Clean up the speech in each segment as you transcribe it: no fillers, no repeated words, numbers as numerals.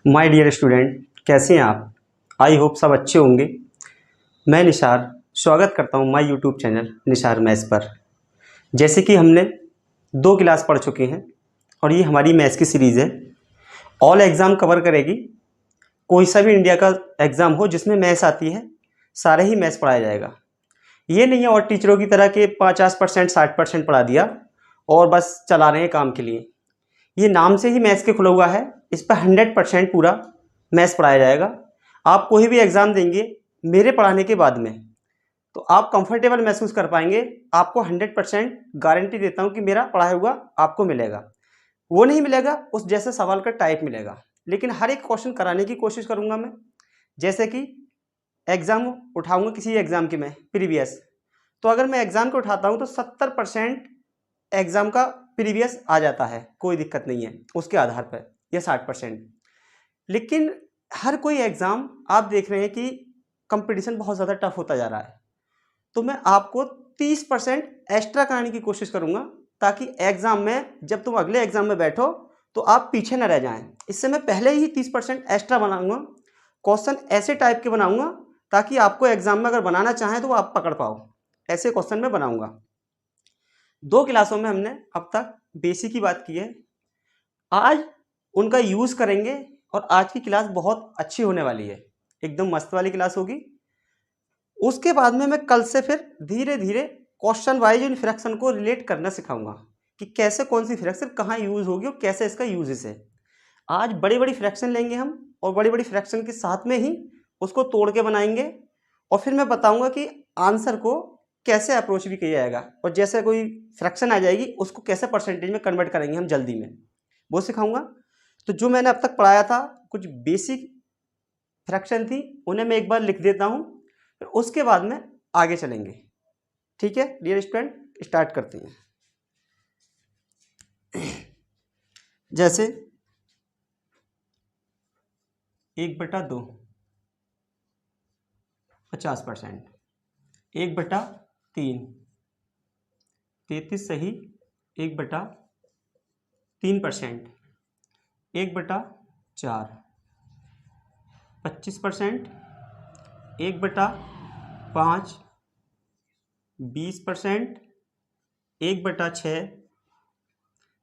My dear student, कैसे हैं आप? आई होप सब अच्छे होंगे। मैं निशार स्वागत करता हूं my YouTube channel Nishar maths पर। जैसे कि हमने 2 क्लास पढ़ चुके हैं और ये हमारी मैथ्स की सीरीज़ है। ऑल एग्ज़ाम कवर करेगी। कोई सा भी इंडिया का एग्ज़ाम हो जिसमें मैथ्स आती है, सारे ही मैथ्स पढ़ाया जाएगा। ये नहीं है और टीचरों की तरह के 50% 60% पढ़ा दिया और बस चला रहे हैं काम के लिए। ये नाम से ही मैथ्स के खुला हुआ है। इस पर 100% पूरा मैथ्स पढ़ाया जाएगा। आप कोई भी एग्ज़ाम देंगे मेरे पढ़ाने के बाद में तो आप कंफर्टेबल महसूस कर पाएंगे। आपको 100% गारंटी देता हूँ कि मेरा पढ़ाया हुआ आपको मिलेगा। वो नहीं मिलेगा, उस जैसे सवाल का टाइप मिलेगा, लेकिन हर एक क्वेश्चन कराने की कोशिश करूँगा मैं। जैसे कि एग्ज़ाम उठाऊँगा किसी एग्ज़ाम की मैं प्रीवियस, तो अगर मैं एग्ज़ाम को उठाता हूँ तो 70% एग्ज़ाम का प्रीवियस आ जाता है, कोई दिक्कत नहीं है उसके आधार पर, या 60%। लेकिन हर कोई एग्ज़ाम आप देख रहे हैं कि कंपटीशन बहुत ज़्यादा टफ होता जा रहा है, तो मैं आपको 30% एक्स्ट्रा कराने की कोशिश करूँगा ताकि एग्ज़ाम में जब तुम अगले एग्ज़ाम में बैठो तो आप पीछे न रह जाएं। इससे मैं पहले ही 30% एक्स्ट्रा बनाऊँगा, क्वेश्चन ऐसे टाइप के बनाऊँगा ताकि आपको एग्ज़ाम में अगर बनाना चाहें तो वो आप पकड़ पाओ। ऐसे क्वेश्चन मैं बनाऊँगा। 2 क्लासों में हमने अब तक बेसिक की बात की है, आज उनका यूज़ करेंगे और आज की क्लास बहुत अच्छी होने वाली है, एकदम मस्त वाली क्लास होगी। उसके बाद में मैं कल से फिर धीरे धीरे क्वेश्चन वाइज इन फ्रैक्शन को रिलेट करना सिखाऊंगा कि कैसे कौन सी फ्रैक्शन कहाँ यूज़ होगी और कैसे इसका यूजेस है। आज बड़ी बड़ी फ्रैक्शन लेंगे हम और बड़ी बड़ी फ्रैक्शन के साथ में ही उसको तोड़ के बनाएंगे और फिर मैं बताऊंगा कि आंसर को कैसे अप्रोच भी किया जाएगा और जैसे कोई फ्रैक्शन आ जाएगी उसको कैसे परसेंटेज में कन्वर्ट करेंगे हम जल्दी में, वो सिखाऊंगा। तो जो मैंने अब तक पढ़ाया था, कुछ बेसिक फ्रैक्शन थी, उन्हें मैं एक बार लिख देता हूँ, फिर उसके बाद में आगे चलेंगे। ठीक है डियर स्टूडेंट, स्टार्ट करते हैं। जैसे 1/2 50%, 1/3 33 सही, 1/3%, 1/4 25%, 1/5 20%, 1/6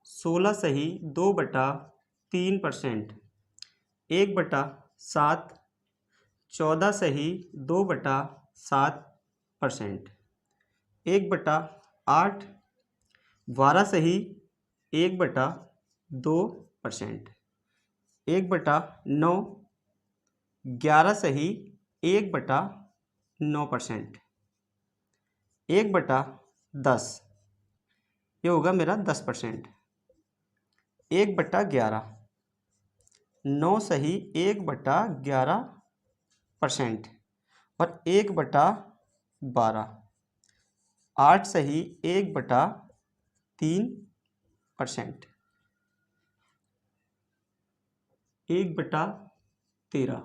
16 सही, 2/3%, 1/7 14 सही, 2/7%, 1/8 12 सही, 1/2%, 1/9 11 सही, 1/9%, 1/10 ये होगा मेरा 10%, 1/11 9 सही, 1/11% और 1/12 8 सही, 1/3%, 1/13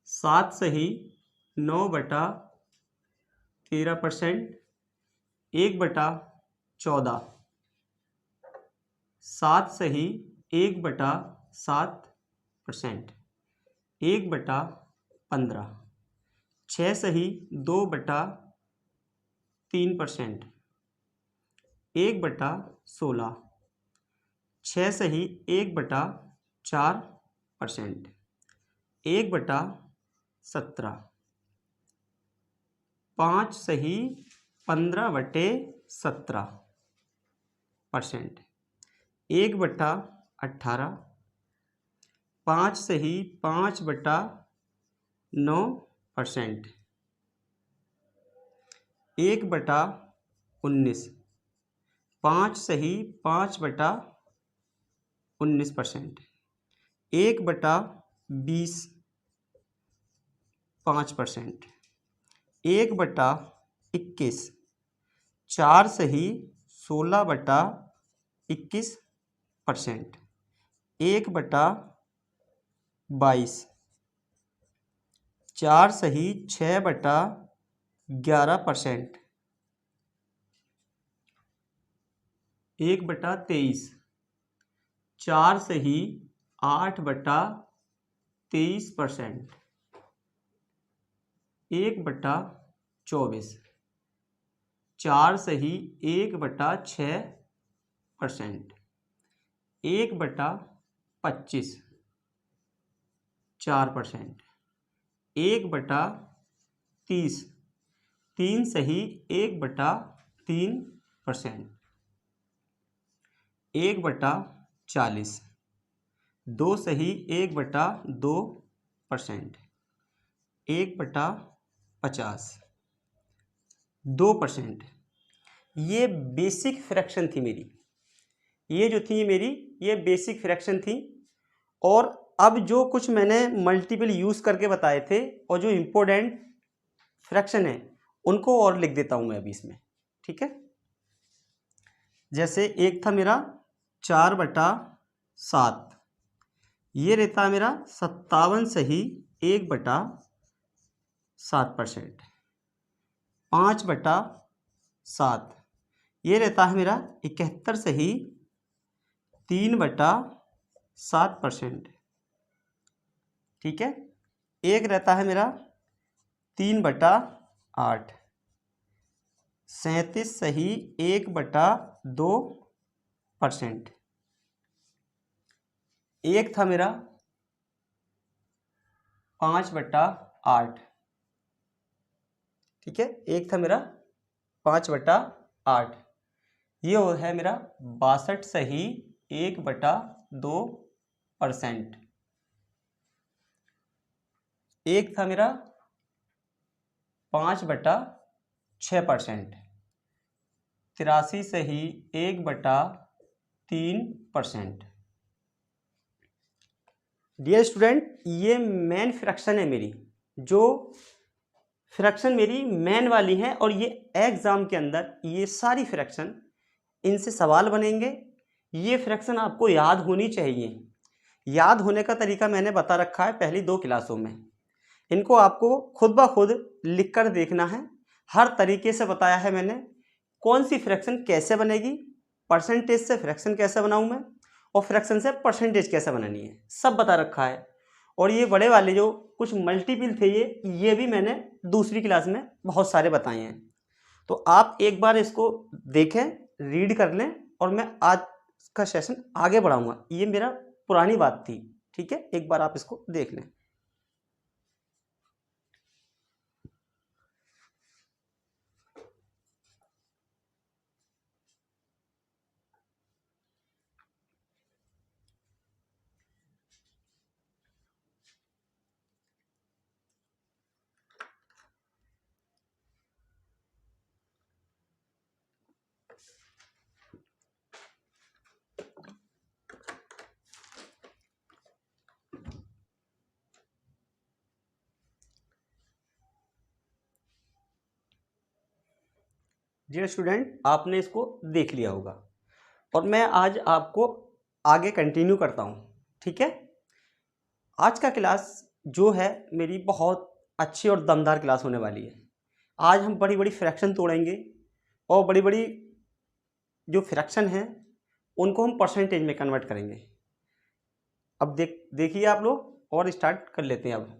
7 सही, 9/13%, 1/14 7 सही, 1/7%, 1/15 6 सही, 2/3%, 1/16 6 सही, 1/4%, 1/17 5 सही, 15/17%, 1/18 5 सही, 5/9%, 1/19 5 सही, 5/19%, 1/20 5%, 1/21 4 सही, 16/21%, 1/22 4 सही, 6/11%, 1/23 4 सही, 8/13%, 23%, 1/24, 4 सही 1/6%, 1/25, 4%, 1/30, 3 सही 1/3%, 1/40, 2 सही 1/2%, 1/50, 2%। ये बेसिक फ्रैक्शन थी मेरी, ये जो थी मेरी ये बेसिक फ्रैक्शन थी। और अब जो कुछ मैंने मल्टीपल यूज़ करके बताए थे और जो इम्पोर्टेंट फ्रैक्शन है उनको और लिख देता हूँ मैं अभी इसमें, ठीक है। जैसे एक था मेरा 4/7, ये रहता है मेरा 57 सही 1/7%, 5/7 ये रहता है मेरा 71 सही 3/7%, ठीक है। एक रहता है मेरा 3/8, 37 सही 1/2%। एक था मेरा 5/8, ठीक है। एक था मेरा 5/8, ये है मेरा 62 सही 1/2%। एक था मेरा 5/6%, 83 सही 1/3%। डियर स्टूडेंट, ये मेन फ्रैक्शन है मेरी, जो फ्रैक्शन मेरी मेन वाली है। और ये एग्जाम के अंदर ये सारी फ्रैक्शन इनसे सवाल बनेंगे। ये फ्रैक्शन आपको याद होनी चाहिए। याद होने का तरीका मैंने बता रखा है पहली 2 क्लासों में। इनको आपको खुद ब खुद लिख कर देखना है। हर तरीके से बताया है मैंने, कौन सी फ्रैक्शन कैसे बनेगी, परसेंटेज से फ्रैक्शन कैसे बनाऊं मैं, और फ्रैक्शन से परसेंटेज कैसे बनानी है, सब बता रखा है। और ये बड़े वाले जो कुछ मल्टीपल थे ये भी मैंने दूसरी क्लास में बहुत सारे बताए हैं। तो आप एक बार इसको देखें, रीड कर लें, और मैं आज का सेशन आगे बढ़ाऊंगा। ये मेरा पुरानी बात थी, ठीक है। एक बार आप इसको देख लें। डियर स्टूडेंट, आपने इसको देख लिया होगा और मैं आज आपको आगे कंटिन्यू करता हूँ, ठीक है। आज का क्लास जो है मेरी बहुत अच्छी और दमदार क्लास होने वाली है। आज हम बड़ी बड़ी फ्रैक्शन तोड़ेंगे और बड़ी बड़ी जो फ्रैक्शन हैं उनको हम परसेंटेज में कन्वर्ट करेंगे। अब देखिए आप लोग, और स्टार्ट कर लेते हैं अब।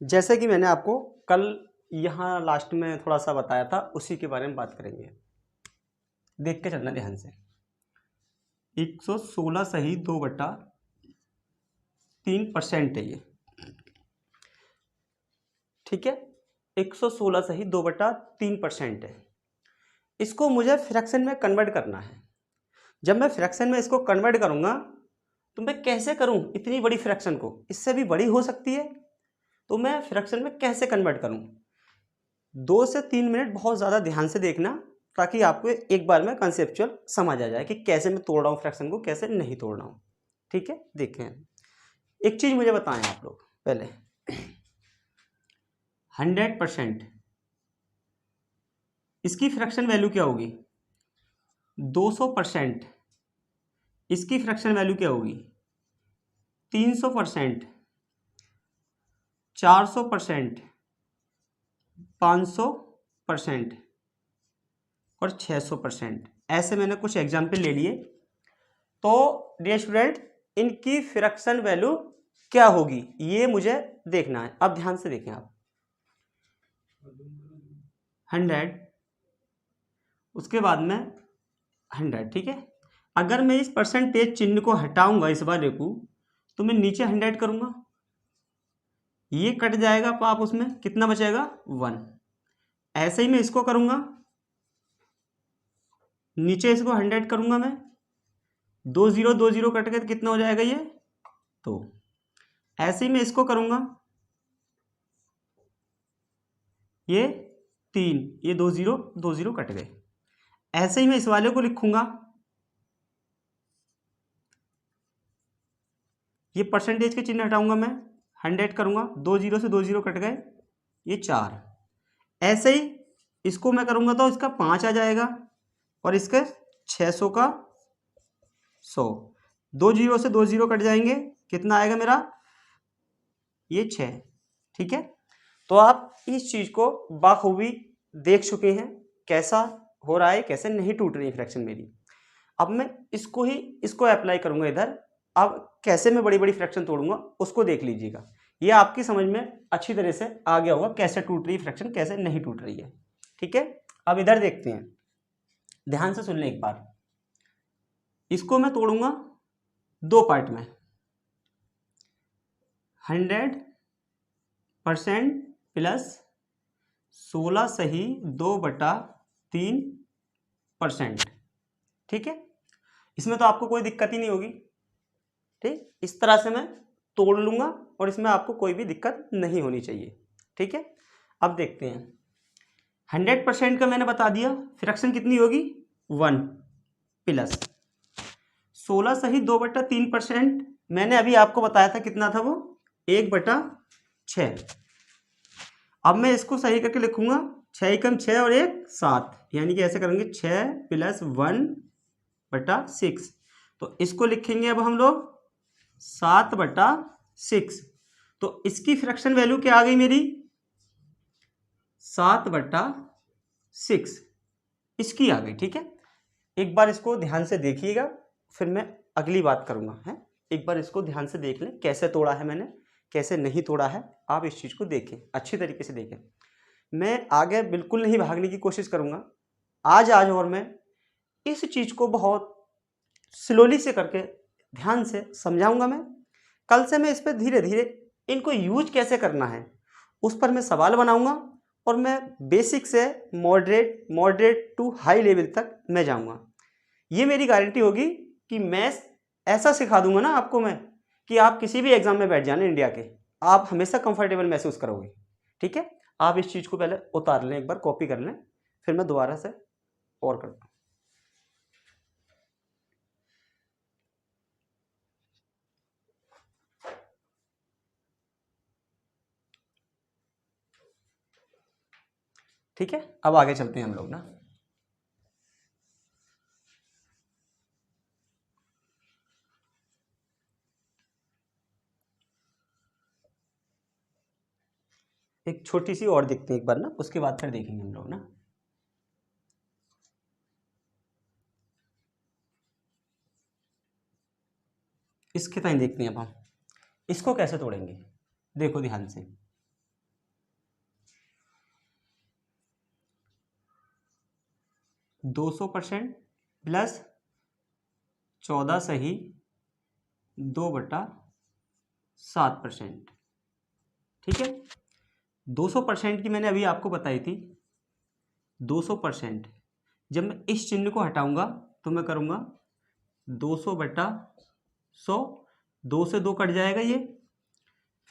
जैसे कि मैंने आपको कल यहाँ लास्ट में थोड़ा सा बताया था, उसी के बारे में बात करेंगे। देख के चलना ध्यान से। 116 सही 2/3% है ये, ठीक है। 116 सही 2/3% है। इसको मुझे फ्रैक्शन में कन्वर्ट करना है। जब मैं फ्रैक्शन में इसको कन्वर्ट करूंगा तो मैं कैसे करूं? इतनी बड़ी फ्रैक्शन को, इससे भी बड़ी हो सकती है, तो मैं फ्रैक्शन में कैसे कन्वर्ट करूं? 2 से 3 मिनट बहुत ज़्यादा ध्यान से देखना, ताकि आपको एक बार में कंसेप्चुअल समझ आ जाए कि कैसे मैं तोड़ रहा हूँ फ्रैक्शन को, कैसे नहीं तोड़ रहा हूँ, ठीक है। देखें, एक चीज़ मुझे बताएं आप लोग पहले। 100% इसकी फ्रैक्शन वैल्यू क्या होगी? 200%। इसकी फ्रैक्शन वैल्यू क्या होगी? 300%, 400%, 500% और 600%। ऐसे मैंने कुछ एग्जाम्पल ले लिए। तो डियर स्टूडेंट, इनकी फ्रैक्शन वैल्यू क्या होगी ये मुझे देखना है। अब ध्यान से देखें आप। 100, उसके बाद में 100, ठीक है। अगर मैं इस परसेंटेज चिन्ह को हटाऊंगा इस वाले को, तो मैं नीचे 100 करूंगा, ये कट जाएगा, तो आप उसमें कितना बचेगा? 1। ऐसे ही मैं इसको करूंगा, नीचे इसको 100 करूंगा मैं, 2 0 2 0 कट गए तो कितना हो जाएगा ये? तो ऐसे ही मैं इसको करूंगा, ये 3, ये 2 0 2 0 कट गए। ऐसे ही मैं इस वाले को लिखूंगा, ये परसेंटेज के चिन्ह हटाऊंगा मैं, 100 करूंगा, 2 0 से 2 0 कट गए, ये 4। ऐसे ही इसको मैं करूंगा तो इसका 5 आ जाएगा और इसके 600 का 100, 2 0 से 2 0 कट जाएंगे, कितना आएगा मेरा? ये 6, ठीक है। तो आप इस चीज को बाखूबी देख चुके हैं, कैसा हो रहा है, कैसे नहीं टूट रही है फ्रैक्शन मेरी। अब मैं इसको अप्लाई करूंगा इधर। अब कैसे मैं बड़ी बड़ी फ्रैक्शन तोड़ूंगा उसको देख लीजिएगा, ये आपकी समझ में अच्छी तरह से आ गया होगा, कैसे टूट रही है फ्रैक्शन, कैसे नहीं टूट रही है, ठीक है। अब इधर देखते हैं, ध्यान से सुन लें एक बार। इसको मैं तोड़ूंगा 2 पार्ट में, 100% प्लस 16 सही 2/3%, ठीक है। इसमें तो आपको कोई दिक्कत ही नहीं होगी, ठीक। इस तरह से मैं तोड़ लूंगा और इसमें आपको कोई भी दिक्कत नहीं होनी चाहिए, ठीक है। अब देखते हैं, 100% का मैंने बता दिया, फ्रैक्शन कितनी होगी? 1 प्लस 16 सही 2/3%, मैंने अभी आपको बताया था कितना था वो? 1/6। अब मैं इसको सही करके लिखूंगा, 6 एकम 6 और 1 7, यानी कि ऐसे करेंगे 6 प्लस 1/6। तो इसको लिखेंगे अब हम लोग 7/6। तो इसकी फ्रैक्शन वैल्यू क्या आ गई मेरी? 7/6 इसकी आ गई, ठीक है। एक बार इसको ध्यान से देखिएगा, फिर मैं अगली बात करूंगा, है। एक बार इसको ध्यान से देख लें, कैसे तोड़ा है मैंने, कैसे नहीं तोड़ा है। आप इस चीज़ को देखें, अच्छी तरीके से देखें। मैं आगे बिल्कुल नहीं भागने की कोशिश करूंगा आज और मैं इस चीज़ को बहुत स्लोली से करके ध्यान से समझाऊंगा। मैं कल से मैं इस पर धीरे धीरे इनको यूज कैसे करना है उस पर मैं सवाल बनाऊंगा, और मैं बेसिक से मॉडरेट टू हाई लेवल तक मैं जाऊंगा। ये मेरी गारंटी होगी कि मैं ऐसा सिखा दूंगा ना आपको मैं, कि आप किसी भी एग्जाम में बैठ जाना इंडिया के, आप हमेशा कंफर्टेबल महसूस करोगे, ठीक है। आप इस चीज़ को पहले उतार लें, एक बार कॉपी कर लें, फिर मैं दोबारा से और करता हूँ। ठीक है, अब आगे चलते हैं हम लोग ना। एक छोटी सी और देखते हैं एक बार ना, उसके बाद फिर देखेंगे हम लोग ना। इसके ताई देखते हैं अब हम इसको कैसे तोड़ेंगे। देखो ध्यान से, 200% प्लस 14 सही 2/7%, ठीक है। 200% की मैंने अभी आपको बताई थी। 200%, जब मैं इस चिन्ह को हटाऊंगा तो मैं करूंगा 200/100, 2 से 2 कट जाएगा ये,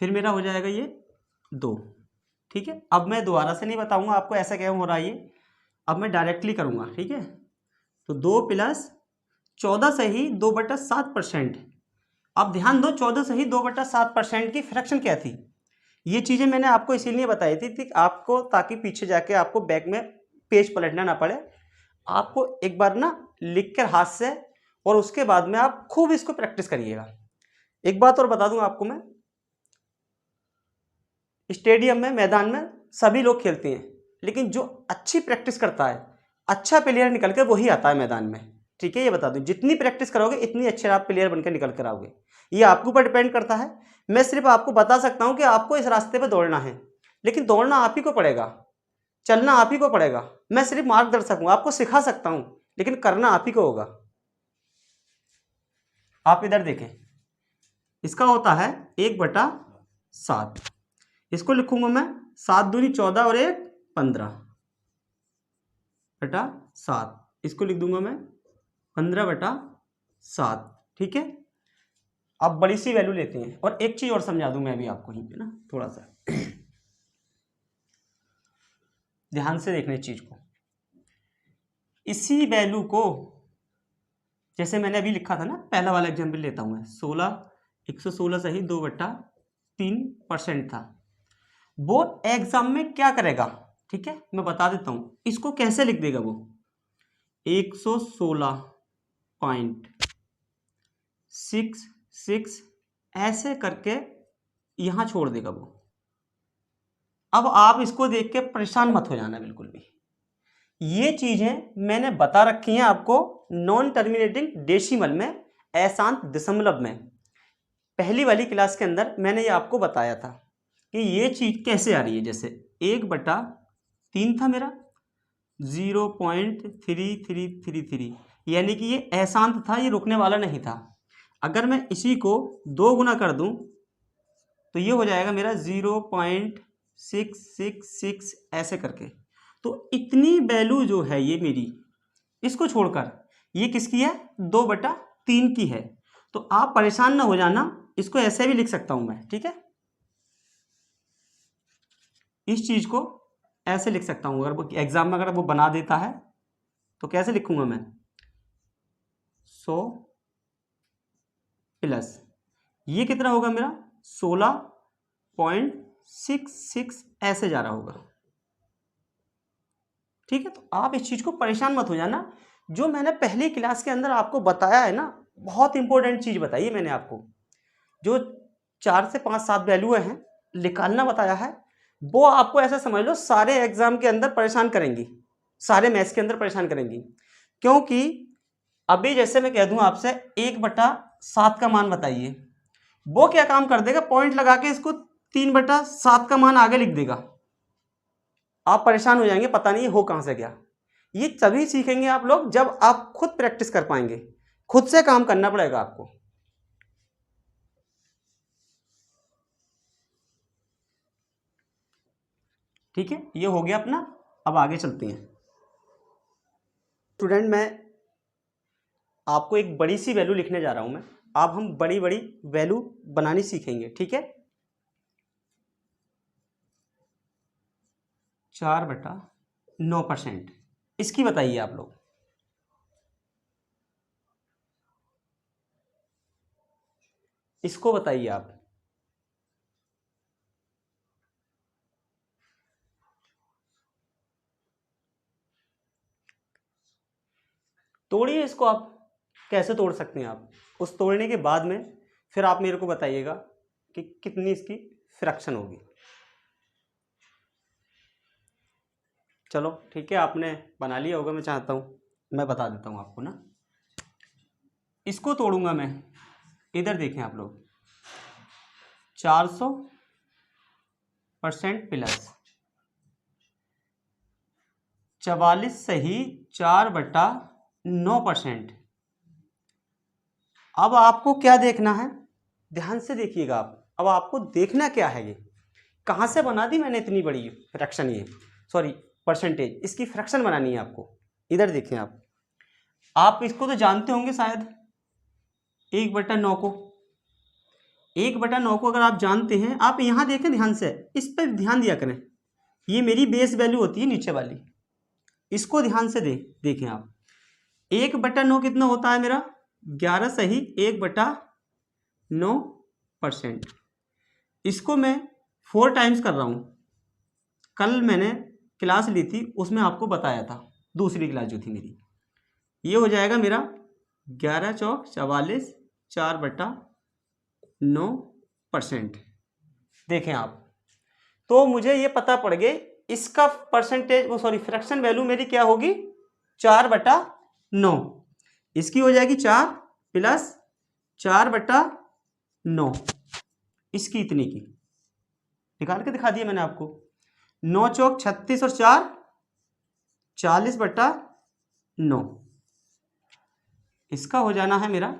फिर मेरा हो जाएगा ये 2, ठीक है। अब मैं दोबारा से नहीं बताऊंगा आपको ऐसा क्या हो रहा है ये, अब मैं डायरेक्टली करूंगा, ठीक है। तो 2 प्लस 14 सही 2/7%। अब ध्यान दो, 14 सही 2/7% की फ्रैक्शन क्या थी? ये चीज़ें मैंने आपको इसीलिए बताई थी आपको, ताकि पीछे जाके आपको बैक में पेज पलटना ना पड़े। आपको एक बार ना लिख कर हाथ से और उसके बाद में आप खूब इसको प्रैक्टिस करिएगा। एक बात और बता दूं आपको मैं, स्टेडियम में, मैदान में सभी लोग खेलते हैं, लेकिन जो अच्छी प्रैक्टिस करता है, अच्छा प्लेयर निकल कर वही आता है मैदान में। ठीक है, ये बता दूं, जितनी प्रैक्टिस करोगे इतनी अच्छे आप प्लेयर बनकर निकल कर आओगे। ये आपके ऊपर डिपेंड करता है। मैं सिर्फ आपको बता सकता हूं कि आपको इस रास्ते पर दौड़ना है, लेकिन दौड़ना आप ही को पड़ेगा, चलना आप ही को पड़ेगा। मैं सिर्फ मार्गदर्शक हूं, आपको सिखा सकता हूं, लेकिन करना आप ही को होगा। आप इधर देखें, इसका होता है 1/7। इसको लिखूंगा मैं 7 दूनी 14 और 1 15/7। इसको लिख दूंगा मैं 15/7। ठीक है, अब बड़ी सी वैल्यू लेते हैं। और एक चीज और समझा दूं मैं भी आपको यहीं पे ना, थोड़ा सा ध्यान से देखने इस चीज को। इसी वैल्यू को जैसे मैंने अभी लिखा था ना, पहला वाला एग्जाम्पल लेता हूं मैं, 116 सही 2/3% था। वो एग्जाम में क्या करेगा, ठीक है, मैं बता देता हूं। इसको कैसे लिख देगा वो, 116.66 ऐसे करके यहां छोड़ देगा वो। अब आप इसको देख के परेशान मत हो जाना बिल्कुल भी। ये चीजें मैंने बता रखी हैं आपको नॉन टर्मिनेटिंग डेसिमल में, अशांत दशमलव में। पहली वाली क्लास के अंदर मैंने ये आपको बताया था कि ये चीज कैसे आ रही है। जैसे 1/3 था मेरा, 0.3333, यानी कि ये अशांत था, ये रुकने वाला नहीं था। अगर मैं इसी को 2 गुना कर दूं तो ये हो जाएगा मेरा 0.666 ऐसे करके। तो इतनी वैल्यू जो है ये मेरी, इसको छोड़कर ये किसकी है, 2/3 की है। तो आप परेशान ना हो जाना, इसको ऐसे भी लिख सकता हूं मैं। ठीक है, इस चीज को ऐसे लिख सकता हूं। अगर वो एग्जाम में अगर वो बना देता है तो कैसे लिखूंगा मैं, 100 प्लस ये कितना होगा मेरा, 16.66 ऐसे जा रहा होगा। ठीक है, तो आप इस चीज को परेशान मत हो जाना। जो मैंने पहली क्लास के अंदर आपको बताया है ना, बहुत इंपॉर्टेंट चीज बताई है मैंने आपको। जो 4 से 5 7 वैल्यू हैं निकालना बताया है, वो आपको ऐसा समझ लो सारे एग्जाम के अंदर परेशान करेंगी, सारे मैथ्स के अंदर परेशान करेंगी। क्योंकि अभी जैसे मैं कह दूं आपसे 1/7 का मान बताइए, वो क्या काम कर देगा, पॉइंट लगा के इसको 3/7 का मान आगे लिख देगा। आप परेशान हो जाएंगे, पता नहीं हो कहां से गया। ये तभी सीखेंगे आप लोग जब आप खुद प्रैक्टिस कर पाएंगे, खुद से काम करना पड़ेगा आपको। ठीक है, ये हो गया अपना। अब आगे चलते हैं। स्टूडेंट, मैं आपको एक बड़ी सी वैल्यू लिखने जा रहा हूं मैं। अब हम बड़ी बड़ी वैल्यू बनानी सीखेंगे। ठीक है, 4/9%, इसकी बताइए आप लोग। इसको बताइए आप। तोड़िए इसको, आप कैसे तोड़ सकते हैं आप। उस तोड़ने के बाद में फिर आप मेरे को बताइएगा कि कितनी इसकी फ्रैक्शन होगी। चलो ठीक है, आपने बना लिया होगा, मैं चाहता हूँ मैं बता देता हूँ आपको ना। इसको तोड़ूंगा मैं, इधर देखें आप लोग, 400% प्लस 44 सही 4/9%। अब आपको क्या देखना है, ध्यान से देखिएगा आप। अब आपको देखना क्या है, ये कहां से बना दी मैंने इतनी बड़ी फ्रैक्शन, ये सॉरी परसेंटेज, इसकी फ्रैक्शन बनानी है आपको। इधर देखें आप इसको तो जानते होंगे शायद, 1/9 को, 1/9 को अगर आप जानते हैं, आप यहां देखें ध्यान से, इस पर ध्यान दिया करें। ये मेरी बेस वैल्यू होती है नीचे वाली, इसको ध्यान से देखें आप। 1/9 कितना होता है मेरा, 11 सही 1/9%। इसको मैं 4 टाइम्स कर रहा हूं। कल मैंने क्लास ली थी, उसमें आपको बताया था, दूसरी क्लास जो थी मेरी, ये हो जाएगा मेरा 11 चौक 44, 4/9%। देखें आप, तो मुझे ये पता पड़ गए इसका परसेंटेज, वो सॉरी फ्रैक्शन वैल्यू मेरी क्या होगी, 4/9। इसकी हो जाएगी 4 प्लस 4/9, इसकी इतनी की निकाल के दिखा दिया मैंने आपको। 9 चौक 36 और 4 40/9, इसका हो जाना है मेरा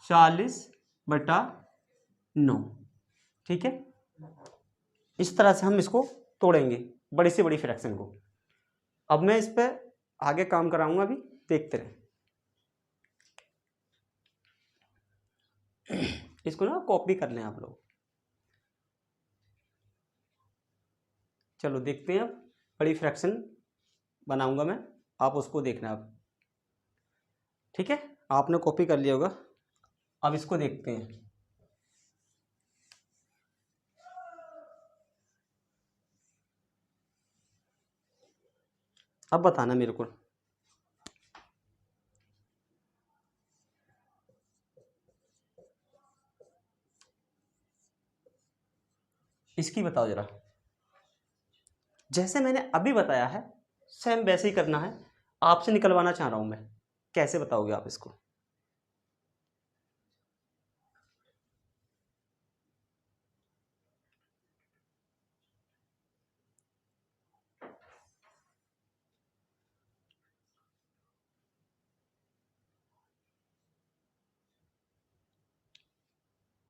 40/9। ठीक है, इस तरह से हम इसको तोड़ेंगे बड़ी से बड़ी फ्रैक्शन को। अब मैं इस पर आगे काम कराऊंगा, अभी देखते रहे। इसको ना कॉपी कर लें आप लोग। चलो देखते हैं, अब बड़ी फ्रैक्शन बनाऊंगा मैं, आप उसको देखना अब। ठीक है, आपने कॉपी कर लिया होगा। अब इसको देखते हैं। अब बताना मेरे को। इसकी बताओ जरा, जैसे मैंने अभी बताया है सेम वैसे ही करना है। आपसे निकलवाना चाह रहा हूं मैं, कैसे बताओगे आप इसको।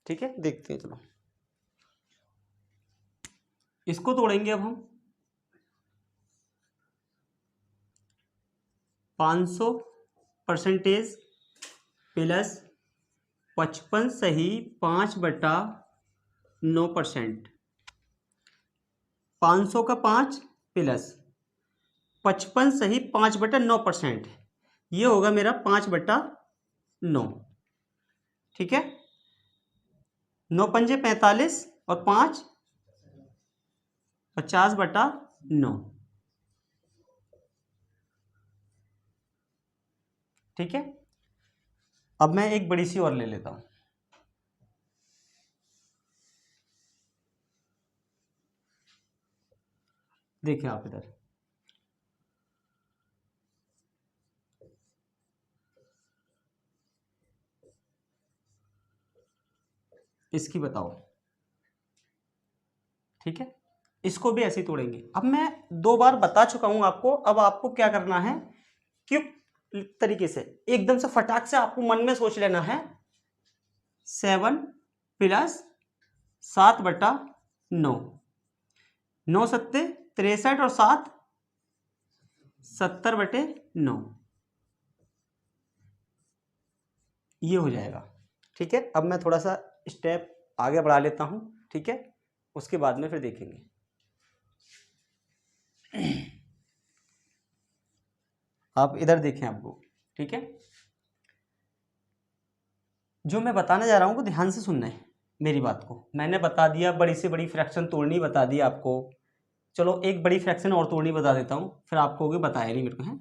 ठीक है, देखते हैं। चलो इसको तोड़ेंगे अब हम। 500 परसेंटेज प्लस 55 सही 5/9%। 500 का 5 प्लस 55 सही 5/9%, ये होगा मेरा 5/9। ठीक है, 9 पंजे 45 और 5 50/9। ठीक है, अब मैं एक बड़ी सी और ले लेता हूं। देखिए आप इधर, इसकी बताओ। ठीक है, इसको भी ऐसे ही तोड़ेंगे। अब मैं 2 बार बता चुका हूं आपको, अब आपको क्या करना है, क्विक तरीके से एकदम से फटाक से आपको मन में सोच लेना है। 7 प्लस 7/9, 9 सत्ते 63 और 7 70/9, ये हो जाएगा। ठीक है, अब मैं थोड़ा सा स्टेप आगे बढ़ा लेता हूं। ठीक है, उसके बाद में फिर देखेंगे। आप इधर देखें आपको। ठीक है, जो मैं बताने जा रहा हूं वो ध्यान से सुनना है मेरी बात को। मैंने बता दिया बड़ी से बड़ी फ्रैक्शन तोड़नी बता दी आपको। चलो एक बड़ी फ्रैक्शन और तोड़नी बता देता हूं, फिर आपको भी बताया नहीं मेरे को है।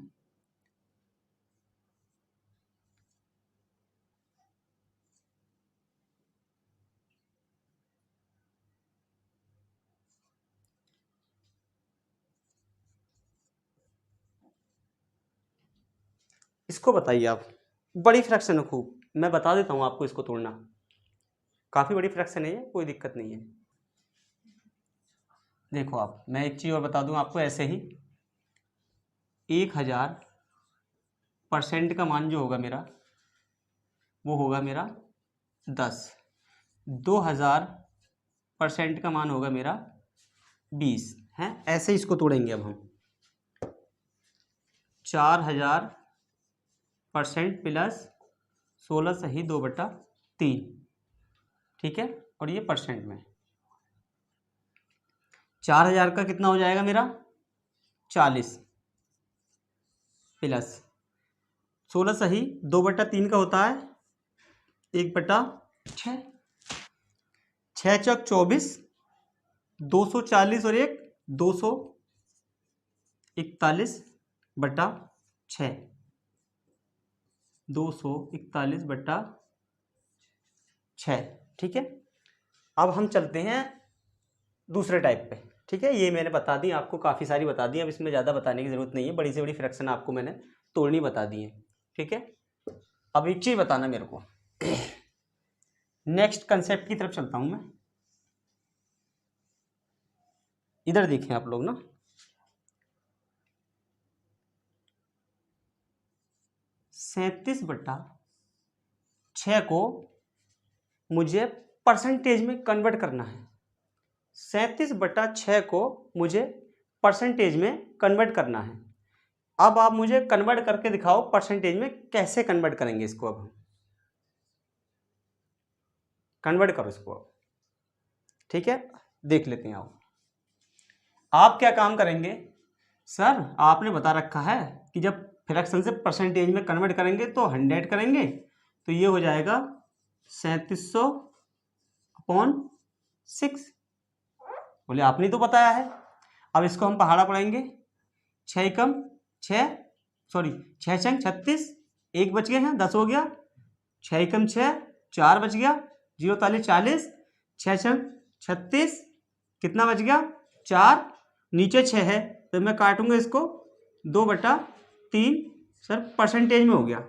इसको बताइए आप, बड़ी फ्रैक्शन है खूब, मैं बता देता हूं आपको इसको तोड़ना। काफी बड़ी फ्रैक्शन है ये, कोई दिक्कत नहीं है। देखो आप, मैं एक चीज और बता दूं आपको ऐसे ही। 1000% का मान जो होगा मेरा, वो होगा मेरा 10। 2000% का मान होगा मेरा 20 है। ऐसे ही इसको तोड़ेंगे अब हम। 4000% प्लस 16 सही 2/3। ठीक है, और ये परसेंट में 4000 का कितना हो जाएगा मेरा 40 प्लस 16 सही 2/3 का होता है 1/6। 6 चौक 24, 240 और 1 241/6। 241/6। ठीक है, अब हम चलते हैं दूसरे टाइप पे। ठीक है, ये मैंने बता दी आपको, काफ़ी सारी बता दी, अब इसमें ज़्यादा बताने की ज़रूरत नहीं है, बड़ी से बड़ी फ्रैक्शन आपको मैंने तोड़नी बता दी है। ठीक है, अब एक चीज़ बताना मेरे को, नेक्स्ट कंसेप्ट की तरफ चलता हूँ मैं। इधर देखें आप लोग ना, 37/6 को मुझे परसेंटेज में कन्वर्ट करना है। 37/6 को मुझे परसेंटेज में कन्वर्ट करना है। अब आप मुझे कन्वर्ट करके दिखाओ परसेंटेज में, कैसे कन्वर्ट करेंगे इसको। अब हम कन्वर्ट करो इसको अब। ठीक है, देख लेते हैं। आप क्या काम करेंगे, सर आपने बता रखा है कि जब फ्रैक्शन से परसेंटेज में कन्वर्ट करेंगे तो 100 करेंगे, तो ये हो जाएगा 3700/6। बोले आपने तो बताया है। अब इसको हम पहाड़ा पढ़ाएंगे, 6 कम 6, सॉरी 6 छंग 36, 1 बच गए हैं, 10 हो गया। 6 कम 6, 4 बच गया, 0 ताली 40, 6 छंग 36, कितना बच गया 4, नीचे 6 है तो मैं काटूंगा इसको 2/3। सर परसेंटेज में हो गया,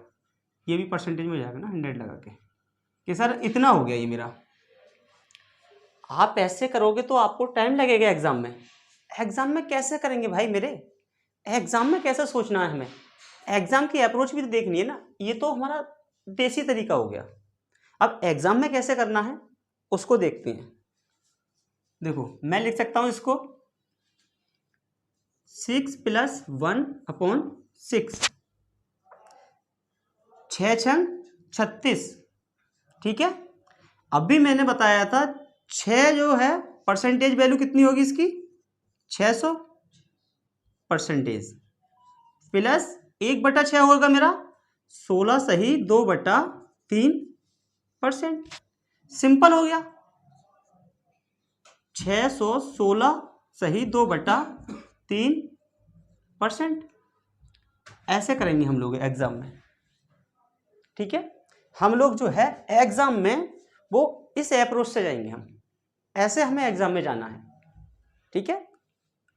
ये भी परसेंटेज में हो जाएगा ना 100 लगा के, कि सर इतना हो गया ये मेरा। आप ऐसे करोगे तो आपको टाइम लगेगा एग्जाम में। एग्जाम में कैसे करेंगे भाई मेरे, एग्जाम में कैसे सोचना है हमें, एग्जाम की अप्रोच भी तो देखनी है ना। ये तो हमारा देसी तरीका हो गया, अब एग्जाम में कैसे करना है उसको देखते हैं। देखो मैं लिख सकता हूं इसको 6 + 1/6, 6 छंग 36। ठीक है, अभी मैंने बताया था 6 जो है परसेंटेज वैल्यू कितनी होगी इसकी, 600 परसेंटेज, प्लस 1/6 होगा मेरा 16 सही 2/3%। सिंपल हो गया, 616 सही 2/3%। ऐसे करेंगे हम लोग एग्जाम में। ठीक है, हम लोग जो है एग्जाम में वो इस अप्रोच से जाएंगे, हम ऐसे हमें एग्जाम में जाना है। ठीक है,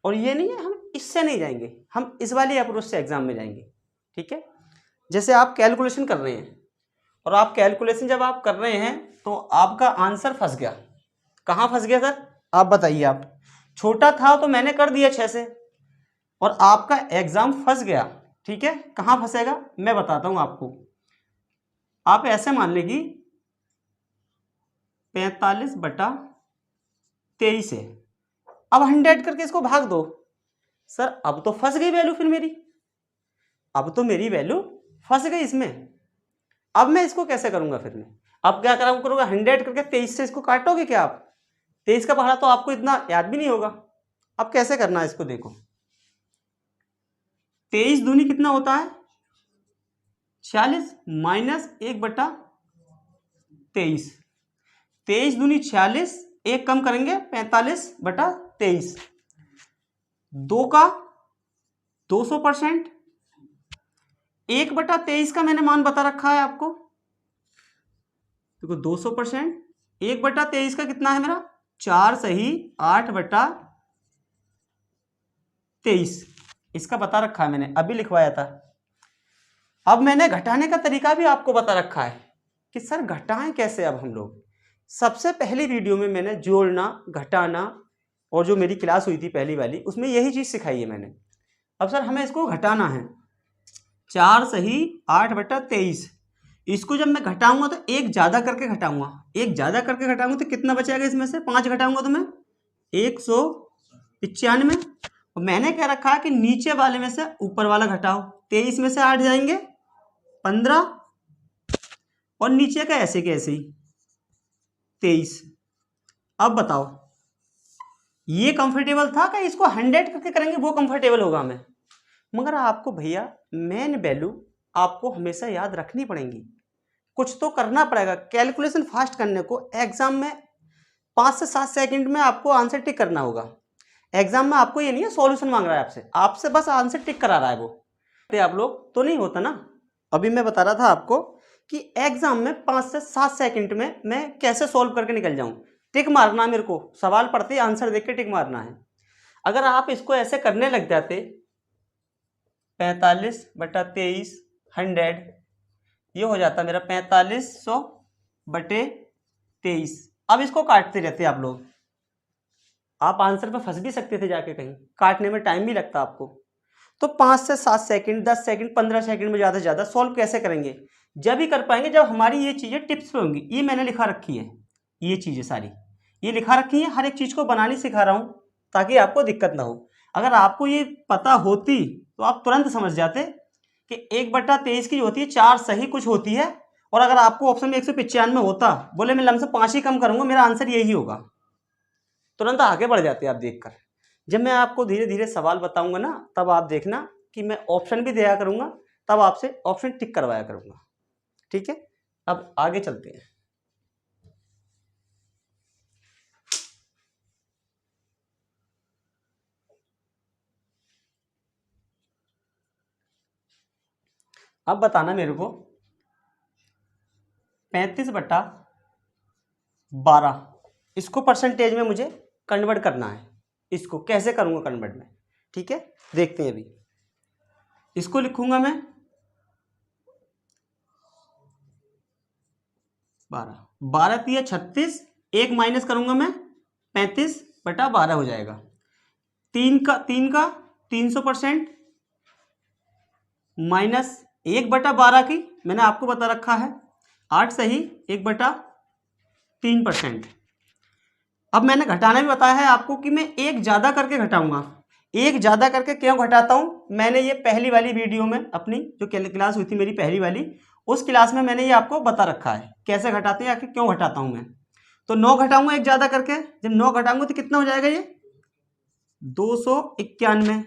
और ये नहीं है हम इससे नहीं जाएंगे, हम इस वाली अप्रोच से एग्जाम में जाएंगे। ठीक है, जैसे आप कैलकुलेशन कर रहे हैं, और आप कैलकुलेशन जब आप कर रहे हैं तो आपका आंसर फंस गया। कहाँ फंस गया सर, आप बताइए। आप छोटा था तो मैंने कर दिया 6 से, और आपका एग्जाम फंस गया। ठीक है, कहाँ फंसेगा मैं बताता हूं आपको। आप ऐसे मान लेगी 45/23 है, अब 100 करके इसको भाग दो। सर अब तो फंस गई वैल्यू फिर मेरी, अब तो मेरी वैल्यू फंस गई इसमें। अब मैं इसको कैसे करूंगा फिर मैं, अब क्या करूंगा 100 करके 23 से इसको काटोगे क्या आप, 23 का पढ़ा तो आपको इतना याद भी नहीं होगा। अब कैसे करना है इसको, देखो 23 दूनी कितना होता है 46 माइनस 1/23, 23 दूनी 46, एक कम करेंगे 45/23, 2 का 200%, 1/23 का मैंने मान बता रखा है आपको। देखो 200%, 1/23 का कितना है मेरा 4 सही 8/23, इसका बता रखा है मैंने, अभी लिखवाया था। अब मैंने घटाने का तरीका भी आपको बता रखा है कि सर घटाएं कैसे। अब हम लोग सबसे पहली वीडियो में मैंने जोड़ना घटाना, और जो मेरी क्लास हुई थी पहली वाली उसमें यही चीज सिखाई है मैंने। अब सर हमें इसको घटाना है, 4 सही 8/23, इसको जब मैं घटाऊंगा तो एक ज्यादा करके घटाऊंगा, एक ज्यादा करके घटाऊंगा तो कितना बचेगा इसमें से, 5 घटाऊंगा तो मैं 195। और मैंने क्या रखा है कि नीचे वाले में से ऊपर वाला घटाओ, 23 में से 8 जाएंगे 15, और नीचे का ऐसे के ऐसे ही 23। अब बताओ ये कंफर्टेबल था कि इसको 100 करके करेंगे वो कंफर्टेबल होगा हमें। मगर आपको भैया मेन वैल्यू आपको हमेशा याद रखनी पड़ेगी, कुछ तो करना पड़ेगा। कैलकुलेशन फास्ट करने को एग्जाम में 5 से 7 सेकंड में आपको आंसर टिक करना होगा। एग्जाम में आपको ये नहीं है सॉल्यूशन मांग रहा है आपसे, आपसे बस आंसर टिक करा रहा है वो, आप लोग तो नहीं होता ना। अभी मैं बता रहा था आपको कि एग्जाम में 5 से 7 सेकंड में मैं कैसे सॉल्व करके निकल जाऊं। टिक मारना मेरे को, सवाल पढ़ते ही आंसर देख के टिक मारना है। अगर आप इसको ऐसे करने लग जाते 45/23 100, ये हो जाता मेरा 4500/23। अब इसको काटते रहते आप लोग, आप आंसर पे फंस भी सकते थे जाके, कहीं काटने में टाइम भी लगता आपको। तो 5 से 7 सेकंड, 10 सेकंड, 15 सेकंड में ज़्यादा से ज़्यादा सॉल्व कैसे करेंगे? जब ही कर पाएंगे जब हमारी ये चीज़ें टिप्स पे होंगी। ये मैंने लिखा रखी है, ये चीज़ें सारी ये लिखा रखी है, हर एक चीज़ को बनानी सिखा रहा हूँ ताकि आपको दिक्कत ना हो। अगर आपको ये पता होती तो आप तुरंत समझ जाते कि 1/23 की होती है 4 सही कुछ होती है, और अगर आपको ऑप्शन में 195 होता, बोले मैं लमसम 5 ही कम करूंगा, मेरा आंसर यही होगा, तुरंत आगे बढ़ जाते आप देखकर। जब मैं आपको धीरे धीरे सवाल बताऊंगा ना, तब आप देखना कि मैं ऑप्शन भी दिया करूंगा, तब आपसे ऑप्शन टिक करवाया करूंगा। ठीक है, अब आगे चलते हैं। अब बताना मेरे को 35/12 इसको परसेंटेज में मुझे कन्वर्ट करना है। इसको कैसे करूंगा कन्वर्ट में? ठीक है, देखते हैं। अभी इसको लिखूंगा मैं 12 3 36, एक माइनस करूंगा मैं 35/12 हो जाएगा। 3 का 300% माइनस 1/12 की मैंने आपको बता रखा है 8 सही 1/3%। अब मैंने घटाना भी बताया है आपको कि मैं एक ज़्यादा करके घटाऊंगा। एक ज़्यादा करके क्यों घटाता हूँ, मैंने ये पहली वाली वीडियो में, अपनी जो क्लास हुई थी मेरी पहली वाली, उस क्लास में मैंने ये आपको बता रखा है कैसे घटाते हैं, आखिर क्यों घटाता हूँ मैं। तो 9 घटाऊंगा एक ज़्यादा करके, जब 9 घटाऊंगा तो कितना हो जाएगा ये 291।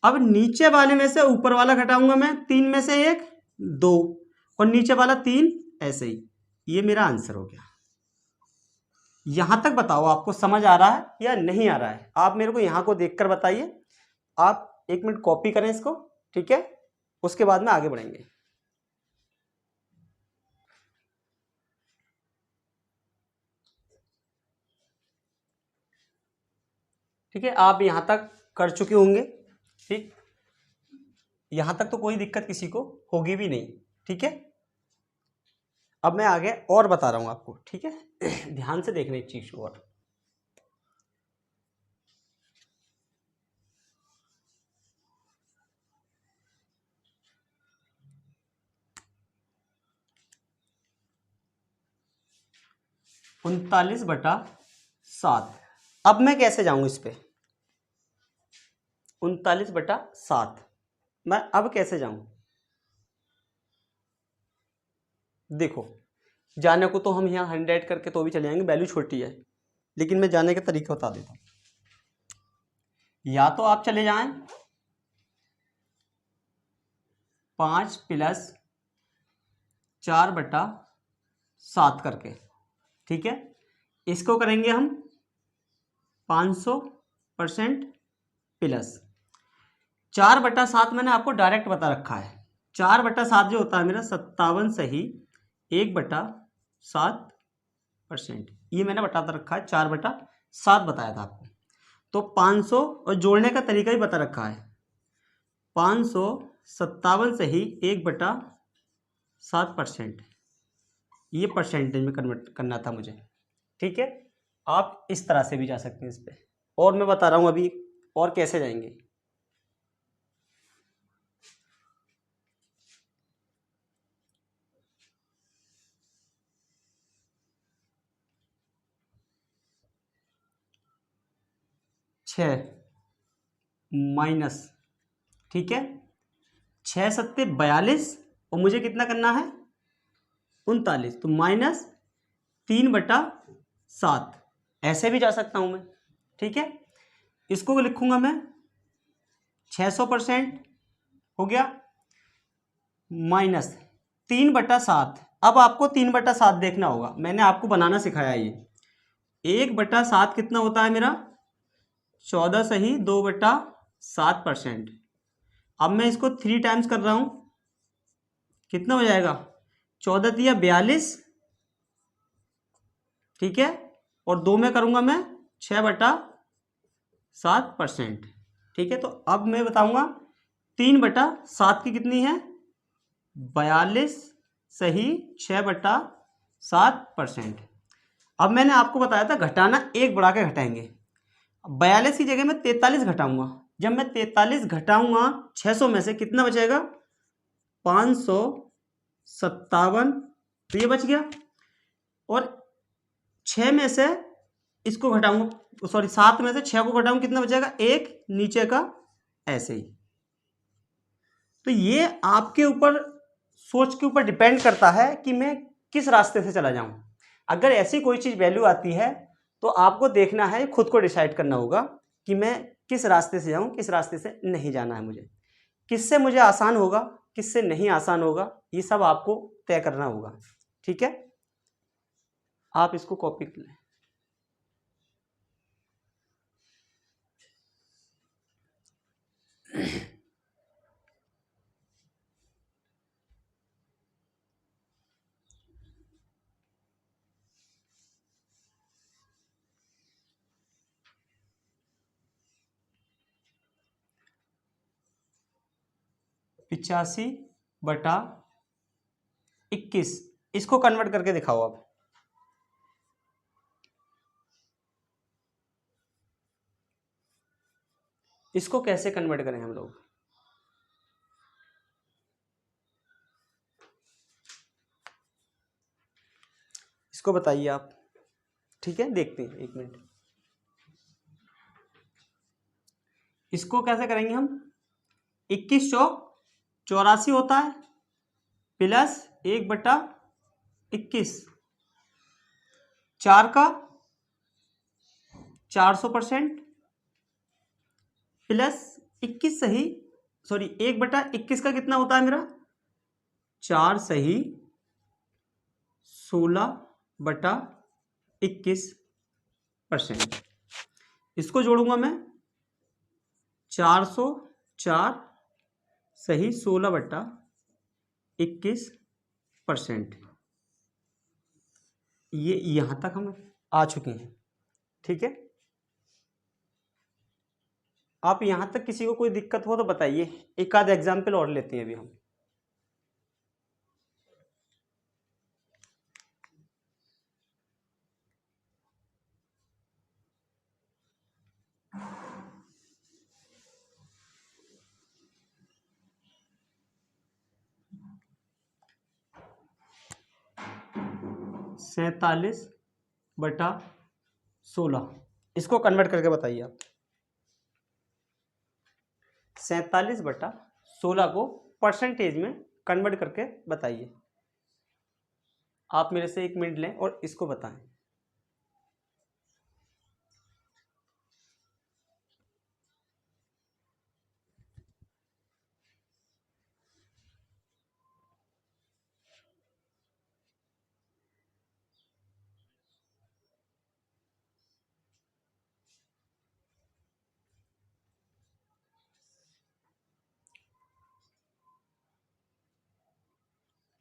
अब नीचे वाले में से ऊपर वाला घटाऊंगा मैं, 3 में से 1 2, और नीचे वाला 3 ऐसे ही। ये मेरा आंसर हो गया। यहां तक बताओ आपको समझ आ रहा है या नहीं आ रहा है? आप मेरे को यहां को देखकर बताइए। आप 1 मिनट कॉपी करें इसको, ठीक है, उसके बाद में आगे बढ़ेंगे। ठीक है, आप यहां तक कर चुके होंगे। ठीक, यहां तक तो कोई दिक्कत किसी को होगी भी नहीं। ठीक है, अब मैं आगे और बता रहा हूं आपको। ठीक है ध्यान से देखना एक चीज को और। उनतालीस बटा 7, अब मैं कैसे जाऊं इस पे? 39/7 मैं अब कैसे जाऊं? देखो, जाने को तो हम यहाँ 100 करके तो भी चले जाएंगे, वैल्यू छोटी है, लेकिन मैं जाने का तरीका बता देता हूँ। या तो आप चले जाएं 5 + 4/7 करके। ठीक है, इसको करेंगे हम 500% प्लस 4/7 मैंने आपको डायरेक्ट बता रखा है। 4/7 जो होता है मेरा 57 सही 1/7%, ये मैंने बताता रखा है, 4/7 बताया था आपको। तो 500 और जोड़ने का तरीका ही बता रखा है, 557 सही 1/7%, ये परसेंटेज में कन्वर्ट करना था मुझे। ठीक है, आप इस तरह से भी जा सकते हैं इस पे, और मैं बता रहा हूँ अभी और कैसे जाएंगे। छः माइनस, ठीक है, 6 सत्ते 42, और मुझे कितना करना है 39, तो -3/7, ऐसे भी जा सकता हूं मैं। ठीक है, इसको लिखूंगा मैं 600% हो गया -3/7। अब आपको 3/7 देखना होगा, मैंने आपको बनाना सिखाया ये 1/7 कितना होता है मेरा 14 सही 2/7%। अब मैं इसको 3 टाइम्स कर रहा हूं, कितना हो जाएगा, 14 तिया 42, ठीक है, और 2 में करूँगा मैं 6/7%, ठीक है। तो अब मैं बताऊँगा 3/7 की कितनी है, 42 सही 6/7%। अब मैंने आपको बताया था घटाना, एक बढ़ा के घटाएंगे। 42 की जगह मैं 43 घटाऊंगा। जब मैं 43 घटाऊंगा 600 में से, कितना बचेगा, 557, तो ये बच गया। और 6 में से इसको घटाऊंगा, सॉरी 7 में से 6 को घटाऊंगा, कितना बचेगा, एक नीचे का, ऐसे ही। तो ये आपके ऊपर, सोच के ऊपर डिपेंड करता है कि मैं किस रास्ते से चला जाऊं। अगर ऐसी कोई चीज़ वैल्यू आती है तो आपको देखना है, खुद को डिसाइड करना होगा कि मैं किस रास्ते से जाऊं, किस रास्ते से नहीं जाना है मुझे, किससे मुझे आसान होगा, किससे नहीं आसान होगा, ये सब आपको तय करना होगा, ठीक है। आप इसको कॉपी कर लें। पिचासी बटा 21, इसको कन्वर्ट करके दिखाओ आप। इसको कैसे कन्वर्ट करें हम लोग, इसको बताइए आप, ठीक है, देखते हैं, एक मिनट। इसको कैसे करेंगे हम, 21 चौक 84 होता है, प्लस 1/21, 4 का 400%, प्लस 21 सही, सॉरी 1/21 का कितना होता है मेरा, 4 सही 16/21%। इसको जोड़ूंगा मैं, 404 सही 16/21%। ये यहाँ तक हम आ चुके हैं, ठीक है। आप यहाँ तक किसी को कोई दिक्कत हो तो बताइए, एक आध एग्जाम्पल और लेते हैं अभी हम। सैंतालीस बटा 16, इसको कन्वर्ट करके बताइए आप। 47/16 को परसेंटेज में कन्वर्ट करके बताइए। आप मेरे से 1 मिनट लें और इसको बताएं।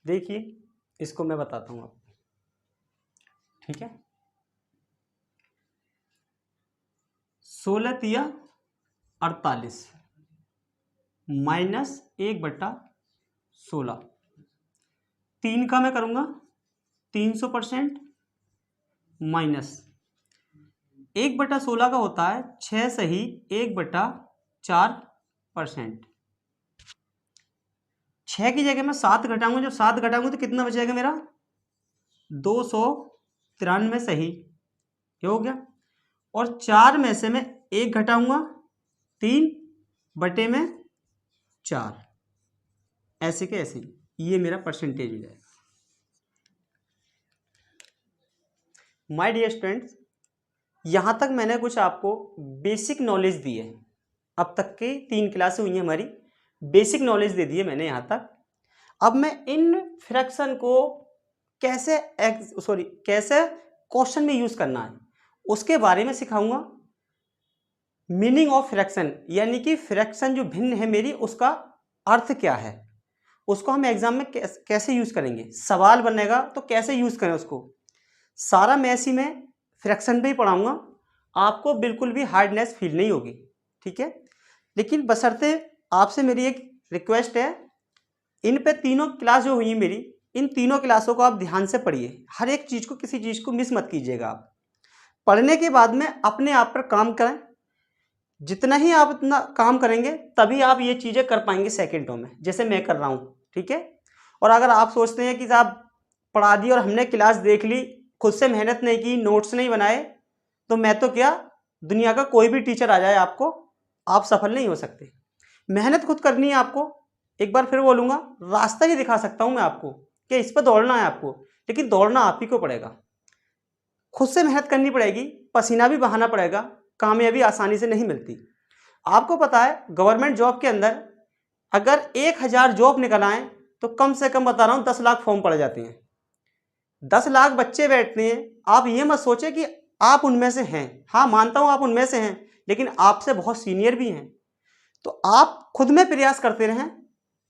देखिए, इसको मैं बताता हूँ आपको, ठीक है। 16 तिया 48 माइनस 1/16, 3 का मैं करूँगा 300%, माइनस 1/16 का होता है 6 सही 1/4%। 6 की जगह मैं 7 घटाऊंगा, जब 7 घटाऊंगा तो कितना बचेगा मेरा, 293 सही, ये हो गया। और 4 में से मैं 1 घटाऊंगा, 3/4, ऐसे के ऐसे ही, ये मेरा परसेंटेज हो जाएगा। माय डियर स्टूडेंट्स, यहाँ तक मैंने कुछ आपको बेसिक नॉलेज दी है। अब तक के 3 क्लासें हुई हैं हमारी, बेसिक नॉलेज दे दी है मैंने यहाँ तक। अब मैं इन फ्रैक्शन को कैसे कैसे क्वेश्चन में यूज करना है उसके बारे में सिखाऊंगा। मीनिंग ऑफ फ्रैक्शन, यानी कि फ्रैक्शन जो भिन्न है मेरी, उसका अर्थ क्या है, उसको हम एग्जाम में कैसे यूज़ करेंगे, सवाल बनेगा तो कैसे यूज़ करें उसको, सारा मैं इसी में फ्रैक्शन पे ही पढ़ाऊँगा। आपको बिल्कुल भी हार्डनेस फील नहीं होगी, ठीक है। लेकिन बशर्ते आपसे मेरी एक रिक्वेस्ट है, इन पे तीनों क्लास जो हुई मेरी, इन तीनों क्लासों को आप ध्यान से पढ़िए। हर एक चीज़ को, किसी चीज़ को मिस मत कीजिएगा। आप पढ़ने के बाद में अपने आप पर काम करें। जितना ही आप इतना काम करेंगे तभी आप ये चीज़ें कर पाएंगे सेकेंडों में, जैसे मैं कर रहा हूँ, ठीक है। और अगर आप सोचते हैं कि साहब पढ़ा दी और हमने क्लास देख ली, खुद से मेहनत नहीं की, नोट्स नहीं बनाए, तो मैं तो क्या, दुनिया का कोई भी टीचर आ जाए आपको, आप सफल नहीं हो सकते। मेहनत खुद करनी है आपको। एक बार फिर बोलूँगा, रास्ता ही दिखा सकता हूँ मैं आपको कि इस पर दौड़ना है आपको, लेकिन दौड़ना आप ही को पड़ेगा। खुद से मेहनत करनी पड़ेगी, पसीना भी बहाना पड़ेगा। कामयाबी आसानी से नहीं मिलती। आपको पता है गवर्नमेंट जॉब के अंदर अगर 1000 जॉब निकल आए तो कम से कम बता रहा हूँ 10 लाख फॉर्म पड़ जाते हैं। 10 लाख बच्चे बैठते हैं। आप ये मत सोचे कि आप उनमें से हैं। हाँ, मानता हूँ आप उनमें से हैं, लेकिन आपसे बहुत सीनियर भी हैं। तो आप खुद में प्रयास करते रहें,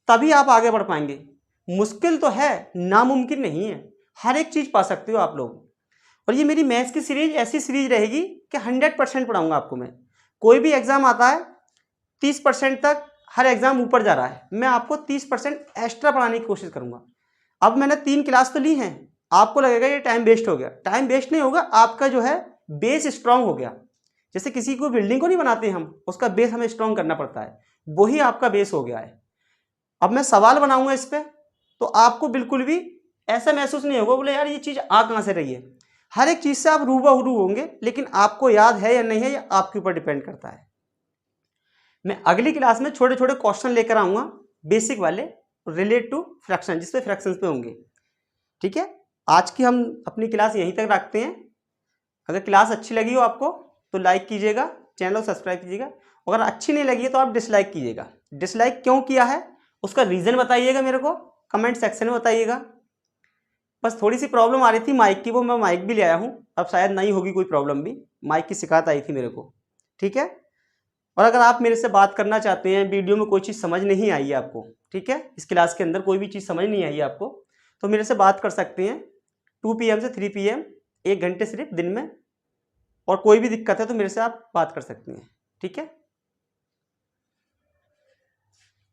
तभी आप आगे बढ़ पाएंगे। मुश्किल तो है, नामुमकिन नहीं है। हर एक चीज़ पा सकते हो आप लोग। और ये मेरी मैथ्स की सीरीज ऐसी सीरीज रहेगी कि 100% पढ़ाऊंगा आपको मैं। कोई भी एग्जाम आता है 30% तक, हर एग्जाम ऊपर जा रहा है, मैं आपको 30% एक्स्ट्रा पढ़ाने की कोशिश करूंगा। अब मैंने 3 क्लास तो ली हैं, आपको लगेगा ये टाइम वेस्ट हो गया। टाइम वेस्ट नहीं होगा, आपका जो है बेस स्ट्रांग हो गया। जैसे किसी को बिल्डिंग को नहीं बनाते हम, उसका बेस हमें स्ट्रांग करना पड़ता है, वही आपका बेस हो गया है। अब मैं सवाल बनाऊंगा इस पर, तो आपको बिल्कुल भी ऐसा महसूस नहीं होगा बोले यार ये चीज़ आ कहाँ से रही है। हर एक चीज़ से आप रूबरू होंगे, लेकिन आपको याद है या नहीं है ये आपके ऊपर डिपेंड करता है। मैं अगली क्लास में छोटे छोटे क्वेश्चन लेकर आऊँगा, बेसिक वाले, रिलेट टू फ्रैक्शन, जिससे फ्रैक्शंस पे होंगे, ठीक है। आज की हम अपनी क्लास यहीं तक रखते हैं। अगर क्लास अच्छी लगी हो आपको तो लाइक कीजिएगा, चैनल को सब्सक्राइब कीजिएगा। अगर अच्छी नहीं लगी है तो आप डिसलाइक कीजिएगा। डिसलाइक क्यों किया है उसका रीज़न बताइएगा, मेरे को कमेंट सेक्शन में बताइएगा। बस थोड़ी सी प्रॉब्लम आ रही थी माइक की, वो मैं माइक भी ले आया हूँ, अब शायद नहीं होगी कोई प्रॉब्लम भी। माइक की शिकायत आई थी मेरे को, ठीक है। और अगर आप मेरे से बात करना चाहते हैं, वीडियो में कोई चीज़ समझ नहीं आई है आपको, ठीक है, इस क्लास के अंदर कोई भी चीज़ समझ नहीं आई है आपको, तो मेरे से बात कर सकते हैं 2 PM से 3 PM, 1 घंटे सिर्फ दिन में। और कोई भी दिक्कत है तो मेरे से आप बात कर सकते हैं, ठीक है।